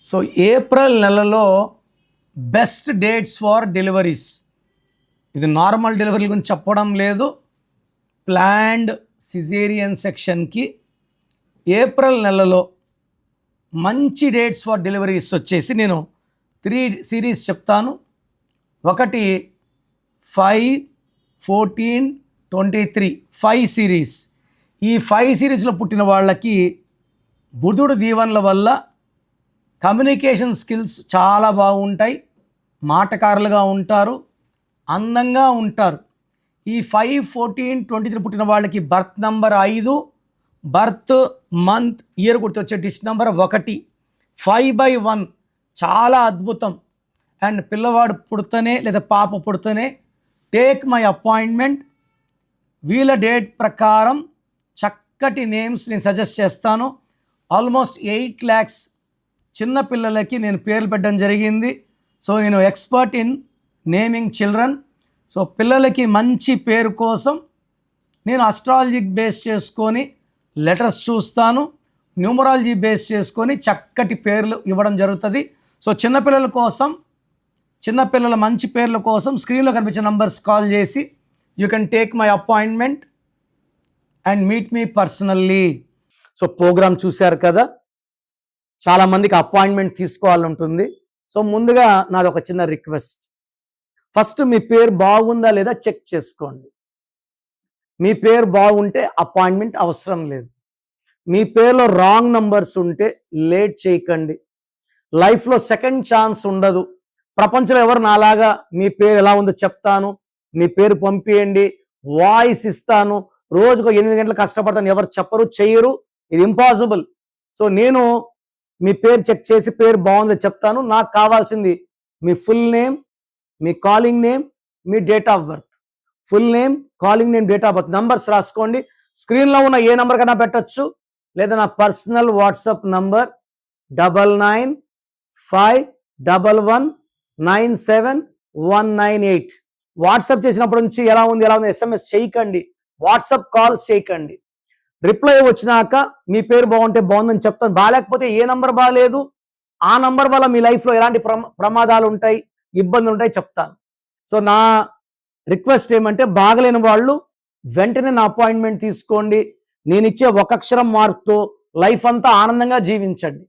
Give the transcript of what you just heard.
So April నెలలో best dates for deliveries. ఇది normal delivery గురించి చెప్పడం లేదు, ప్లాన్డ్ సిజేరియన్ సెక్షన్కి ఏప్రిల్ నెలలో మంచి డేట్స్ ఫర్ డెలివరీస్ వచ్చేసి నేను 3 సిరీస్ చెప్తాను. ఒకటి 5, 14, 23 5 సిరీస్. ఈ 5 సిరీస్లో పుట్టిన వాళ్ళకి బుధుడు దీవెనల వల్ల కమ్యూనికేషన్ స్కిల్స్ చాలా బాగుంటాయి, మాటకారులుగా ఉంటారు, అందంగా ఉంటారు. ఈ 5, 14, 23 పుట్టిన వాళ్ళకి birth number 5, birth month year గుర్తొచ్చే డిష్ నంబర్ 1, 5/1 చాలా అద్భుతం. అండ్ పిల్లవాడు పుడితేనే లేదా పాప పుడితేనే టేక్ మై అపాయింట్మెంట్. వీళ్ళ డేట్ ప్రకారం చక్కటి నేమ్స్ నేను సజెస్ట్ చేస్తాను. ఆల్మోస్ట్ 8 lakhs చిన్న పిల్లలకి నేను పేర్లు పెట్టడం జరిగింది. సో నేను expert in naming children. So పిల్లలకి మంచి పేరు కోసం నేను అస్ట్రాలజీ బేస్ చేసుకొని లెటర్స్ చూస్తాను, న్యూమరాలజీ బేస్ చేసుకొని చక్కటి పేర్లు ఇవ్వడం జరుగుతుంది. సో చిన్నపిల్లల మంచి పేర్ల కోసం స్క్రీన్లో కనిపించే నంబర్స్ కాల్ చేసి you can take my appointment and meet me personally. So programme చూశారు కదా, చాలామందికి అపాయింట్మెంట్ తీసుకోవాలంటుంది. సో ముందుగా నాది ఒక చిన్న రిక్వెస్ట్, ఫస్ట్ మీ పేరు బాగుందా లేదా చెక్ చేసుకోండి. మీ పేరు బాగుంటే అపాయింట్మెంట్ అవసరం లేదు. మీ పేరులో రాంగ్ నంబర్స్ ఉంటే లేట్ చేయకండి. లైఫ్లో సెకండ్ ఛాన్స్ ఉండదు. ప్రపంచంలో ఎవరు నాలాగా మీ పేరు ఎలా ఉందో చెప్తాను, మీ పేరు పంపియండి, వాయిస్ ఇస్తాను, రోజుకు 8 గంటలు కష్టపడతాను ఎవరు చెప్పరు, చెయ్యరు. ఇది ఇంపాసిబుల్. సో నేను మీ పేరు చెక్ చేసి పేరు బాగుందో చెప్తాను. నాకు కావాల్సింది మీ ఫుల్ నేమ్, మీ కాలింగ్ నేమ్, మీ date of birth. Full name, calling name, date of birth numbers రాసుకోండి. స్క్రీన్లో ఉన్న ఏ నంబర్ కన్నా పెట్టచ్చు, లేదా నా పర్సనల్ వాట్సాప్ నంబర్ 9951197198. వాట్సాప్ చేసినప్పటి నుంచి ఎలా ఉంది ఎస్ఎంఎస్ చేయకండి, వాట్సాప్ కాల్స్ చేయకండి. రిప్లై వచ్చినాక మీ పేరు బాగుంటే బాగుందని చెప్తాను, బాగాలేకపోతే ఏ నంబర్ బాగాలేదు, ఆ నంబర్ వల్ల మీ లైఫ్లో ఎలాంటి ప్రమాదాలు ఉంటాయి, ఇబ్బందులు ఉంటాయి చెప్తాను. సో నా రిక్వెస్ట్ ఏమంటే బాగలేని వాళ్ళు వెంటనే నా అపాయింట్మెంట్ తీసుకోండి. నేను ఇచ్చే 1 అక్షరం మార్పుతో లైఫ్ అంతా ఆనందంగా జీవించండి.